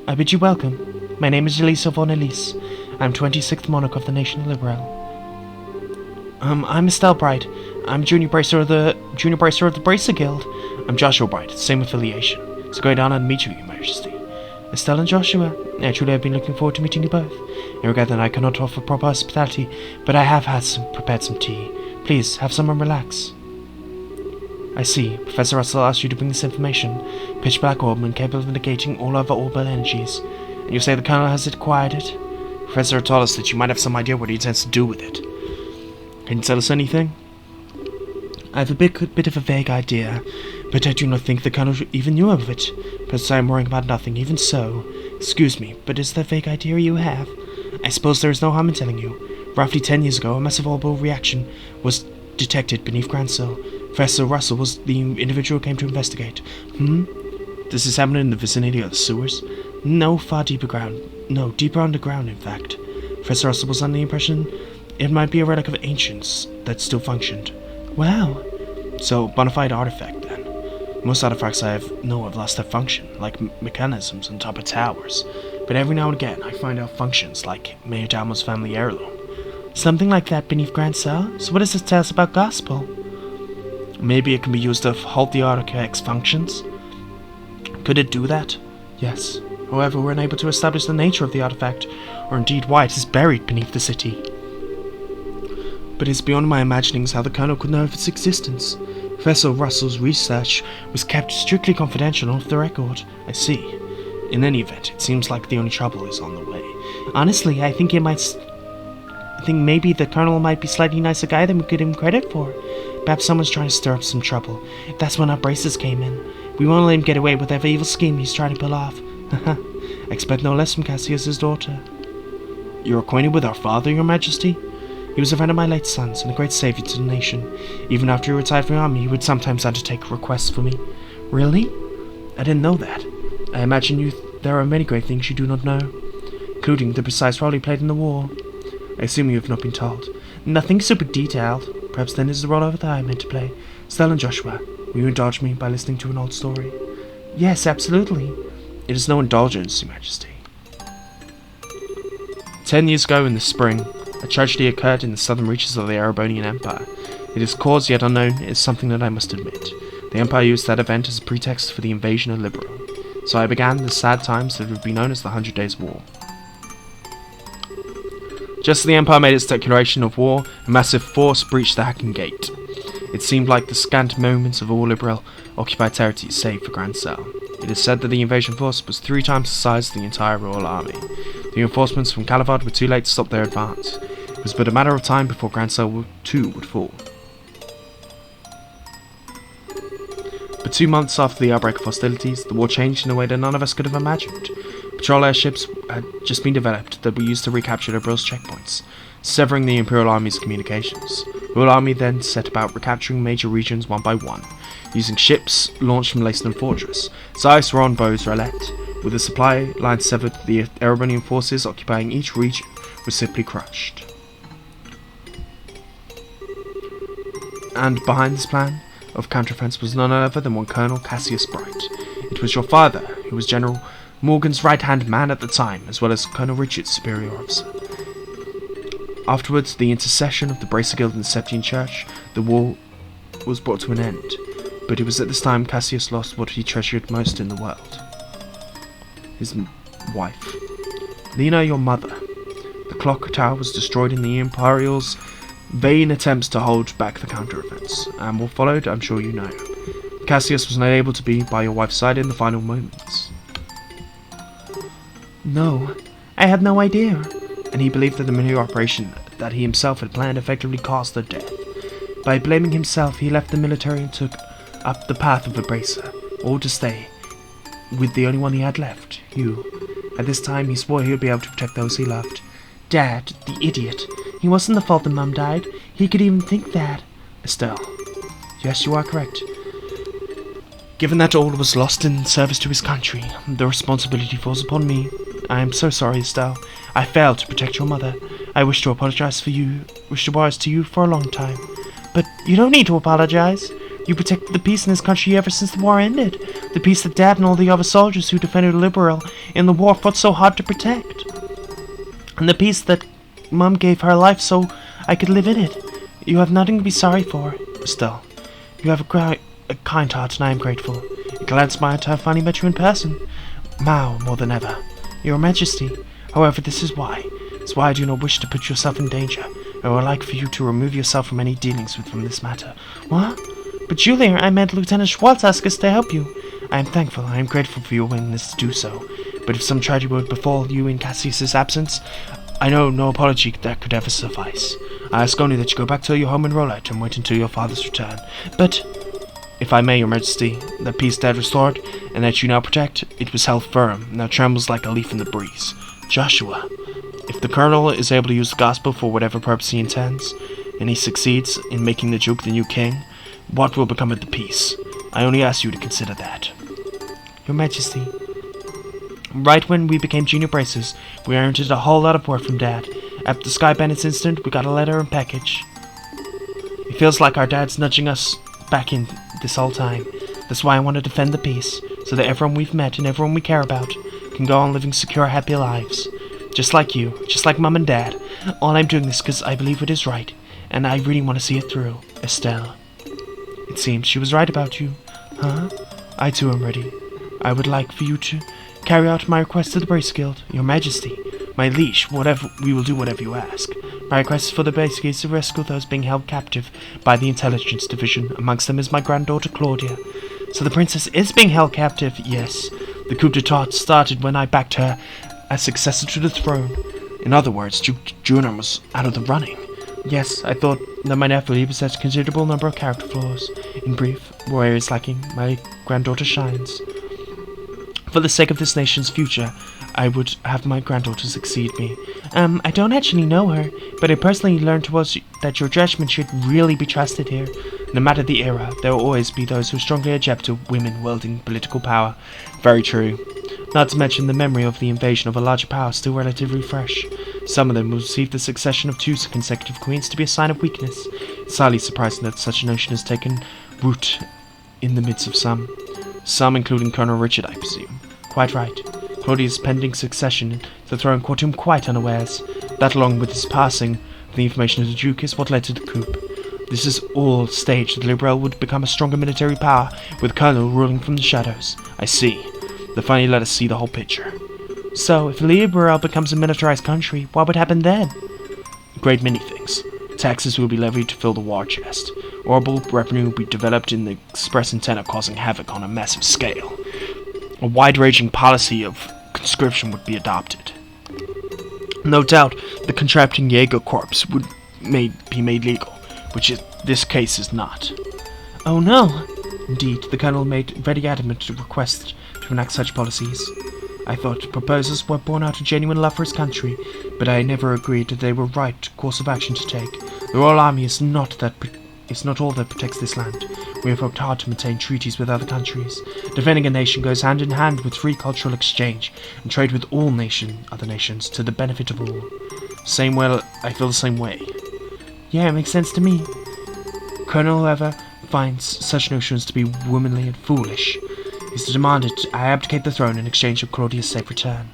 I bid you welcome. My name is Elisa von Elise. I'm 26th monarch of the nation of Liberl. I'm Estelle Bright. I'm junior bracer of the Bracer Guild. I'm Joshua Bright, same affiliation. So go down and meet you, Your Majesty. Estelle and Joshua, I truly have been looking forward to meeting you both. I regret that I cannot offer proper hospitality, but I have prepared some tea. Please, have some and relax. I see. Professor Russell asked you to bring this information. Pitch black orb and capable of negating all other Orbal Energies. And you say the Colonel has acquired it? Professor told us that you might have some idea what he intends to do with it. Can you tell us anything? I have a bit of a vague idea, but I do not think the Colonel even knew of it. Perhaps I am worrying about nothing, even so. Excuse me, but is that vague idea you have? I suppose there is no harm in telling you. Roughly 10 years ago, a massive orbital reaction was detected beneath Grand Cell. Professor Russell was the individual who came to investigate. Does this happen in the vicinity of the sewers? No, far deeper ground. No, deeper underground, in fact. Professor Russell was under the impression it might be a relic of ancients that still functioned. Wow. So, bona fide artifact, then. Most artifacts I know have lost their function, like mechanisms on top of towers. But every now and again, I find out functions, like Mayor Dalmo's family heirloom. Something like that beneath Grand Cell? So what does this tell us about Gospel? Maybe it can be used to halt the artifact's functions? Could it do that? Yes. However, we're unable to establish the nature of the artifact, or indeed why it is buried beneath the city. But it's beyond my imaginings how the Colonel could know of its existence. Professor Russell's research was kept strictly confidential off the record. I see. In any event, it seems like the only trouble is on the way. Honestly, I think maybe the Colonel might be a slightly nicer guy than we give him credit for. Perhaps someone's trying to stir up some trouble. That's when our braces came in. We won't let him get away with whatever evil scheme he's trying to pull off. I expect no less from Cassius's daughter. You're acquainted with our father, Your Majesty? He was a friend of my late son's and a great savior to the nation. Even after he retired from the army, he would sometimes undertake requests for me. Really? I didn't know that. I imagine there are many great things you do not know, including the precise role he played in the war. I assume you have not been told. Nothing super detailed. Perhaps then is the role over that I meant to play. Estelle and Joshua, will you indulge me by listening to an old story? Yes, absolutely. It is no indulgence, Your Majesty. 10 years ago in the spring, a tragedy occurred in the southern reaches of the Erebonian Empire. Its cause, yet unknown, is something that I must admit. The Empire used that event as a pretext for the invasion of Liberl. So I began the sad times that would be known as the 100 Days War. Just as the Empire made its declaration of war, a massive force breached the Hacking Gate. It seemed like the scant moments of all Liberl occupied territory save for Grand Cell. It is said that the invasion force was 3 times the size of the entire Royal Army. The reinforcements from Calavad were too late to stop their advance. It was but a matter of time before Grand Cell too would fall. But 2 months after the outbreak of hostilities, the war changed in a way that none of us could have imagined. Patrol airships had just been developed that were used to recapture Liberl's checkpoints, severing the Imperial Army's communications. The Royal Army then set about recapturing major regions one by one, using ships launched from Lacedon Fortress. Zeiss were on Beau's Roulette. With the supply line severed, the Erebonian forces occupying each region were simply crushed. And behind this plan of counteroffense was none other than one Colonel Cassius Bright. It was your father, who was General Morgan's right-hand man at the time, as well as Colonel Richard's superior officer. Afterwards, the intercession of the Bracer Guild and the Septine Church, the war was brought to an end. But it was at this time Cassius lost what he treasured most in the world. His wife. Lena, your mother. The clock tower was destroyed in the Imperial's vain attempts to hold back the counteroffense, and what followed, I'm sure you know. Cassius was not able to be by your wife's side in the final moments. No, I had no idea. And he believed that the military operation that he himself had planned effectively caused their death. By blaming himself, he left the military and took up the path of a bracer, all to stay with the only one he had left, you. At this time, he swore he would be able to protect those he loved. Dad, the idiot. He wasn't the fault that Mum died. He could even think that. Estelle. Yes, you are correct. Given that all was lost in service to his country, the responsibility falls upon me. I am so sorry, Estelle. I failed to protect your mother. I wish to apologize to you for a long time. But you don't need to apologize. You protected the peace in this country ever since the war ended. The peace that Dad and all the other soldiers who defended Liberl in the war fought so hard to protect. And the peace that Mum gave her life so I could live in it. You have nothing to be sorry for, Estelle. You have a kind heart, and I am grateful. It glads my heart to have finally met you in person. Now, more than ever. Your Majesty. However, this is why. It's why I do not wish to put yourself in danger. I would like for you to remove yourself from any dealings with from this matter. What? But Julia, I meant Lieutenant Schwartz asked us to help you. I am thankful. I am grateful for your willingness to do so. But if some tragedy would befall you in Cassius's absence, I know no apology that could ever suffice. I ask only that you go back to your home in Rolette and wait until your father's return. But, if I may, Your Majesty, the peace Dad restored, and that you now protect, it was held firm, now trembles like a leaf in the breeze. Joshua, if the Colonel is able to use the gospel for whatever purpose he intends, and he succeeds in making the Duke the new king, what will become of the peace? I only ask you to consider that. Your Majesty, right when we became junior bracers, we earned a whole lot of work from Dad. After the Sky Bandits incident, we got a letter and package. It feels like our dad's nudging us back in this whole time. That's why I want to defend the peace, so that everyone we've met and everyone we care about can go on living secure, happy lives. Just like you, just like Mum and Dad. All I'm doing this because I believe it is right, and I really want to see it through. Estelle. It seems she was right about you. Huh? I too am ready. I would like for you to carry out my request to the Brace Guild, Your Majesty. My liege, we will do whatever you ask. My request is for the Brace Guild to rescue those being held captive by the Intelligence Division. Amongst them is my granddaughter Claudia. So the princess is being held captive, yes. The coup d'etat started when I backed her as successor to the throne. In other words, Duke Junior was out of the running. Yes, I thought that my nephew possessed a considerable number of character flaws. In brief, where he is lacking, my granddaughter shines. For the sake of this nation's future, I would have my granddaughter succeed me. I don't actually know her, but I personally learned that your judgment should really be trusted here. No matter the era, there will always be those who are strongly object to women wielding political power. Very true. Not to mention the memory of the invasion of a larger power still relatively fresh. Some of them will perceive the succession of 2 consecutive queens to be a sign of weakness. It's highly surprising that such a notion has taken root in the midst of some. Some including Colonel Richard, I presume. Quite right. Claudia's pending succession to the throne caught him quite unawares. That, along with his passing of the information to the Duke, is what led to the coup. This is all staged that Liberl would become a stronger military power, with Colonel ruling from the shadows. I see. They finally let us see the whole picture. So, if Liberl becomes a militarized country, what would happen then? A great many things. Taxes will be levied to fill the war chest. Orbal revenue will be developed in the express intent of causing havoc on a massive scale. A wide-ranging policy of conscription would be adopted. No doubt, the contracting Jaeger Corps would be made legal, which in this case is not. Oh no! Indeed, the Colonel made very adamant to request to enact such policies. I thought proposals were born out of genuine love for his country, but I never agreed that they were right course of action to take. The Royal Army is not all that protects this land. We have worked hard to maintain treaties with other countries. Defending a nation goes hand in hand with free cultural exchange and trade with all other nations to the benefit of all. I feel the same way. Yeah, it makes sense to me. Colonel, however, finds such notions to be womanly and foolish. Is to demand that I abdicate the throne in exchange for Claudia's safe return.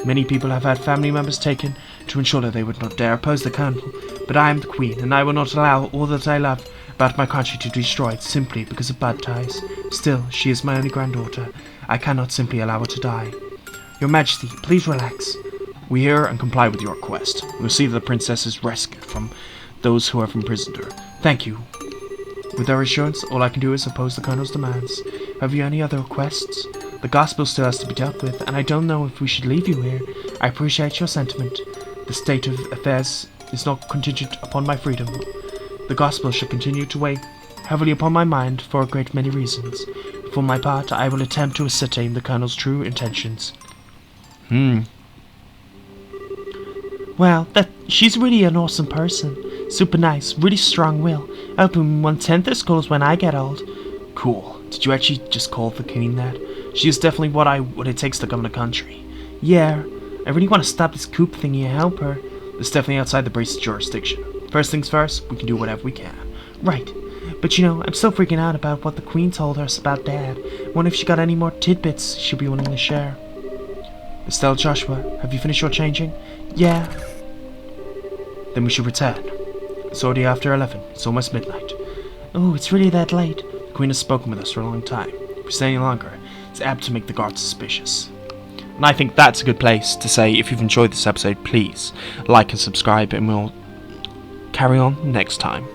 Many people have had family members taken to ensure that they would not dare oppose the Colonel, but I am the Queen, and I will not allow all that I love about my country to be destroyed simply because of blood ties. Still, she is my only granddaughter. I cannot simply allow her to die. Your Majesty, please relax. We hear and comply with your request. We will see that the princess is rescued from those who have imprisoned her. Thank you. With our assurance, all I can do is oppose the Colonel's demands. Have you any other requests? The gospel still has to be dealt with, and I don't know if we should leave you here. I appreciate your sentiment. The state of affairs is not contingent upon my freedom. The gospel shall continue to weigh heavily upon my mind for a great many reasons. For my part, I will attempt to ascertain the Colonel's true intentions. Well, she's really an awesome person. Super nice, really strong-willed. I hope in 1/10 her schools when I get old. Cool. Did you actually just call the queen that? She is definitely what it takes to govern a country. Yeah, I really want to stop this coup thingy and help her. It's definitely outside the Brace's jurisdiction. First things first, we can do whatever we can. Right. But you know, I'm still freaking out about what the queen told us about Dad. Wonder if she got any more tidbits she'll be willing to share. Estelle, Joshua, have you finished your changing? Yeah. Then we should return. It's already after 11. It's almost midnight. Oh, it's really that late. The queen has spoken with us for a long time. If we stay any longer, it's apt to make the guards suspicious. And I think that's a good place to say, if you've enjoyed this episode, please like and subscribe, and we'll carry on next time.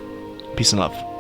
Peace and love.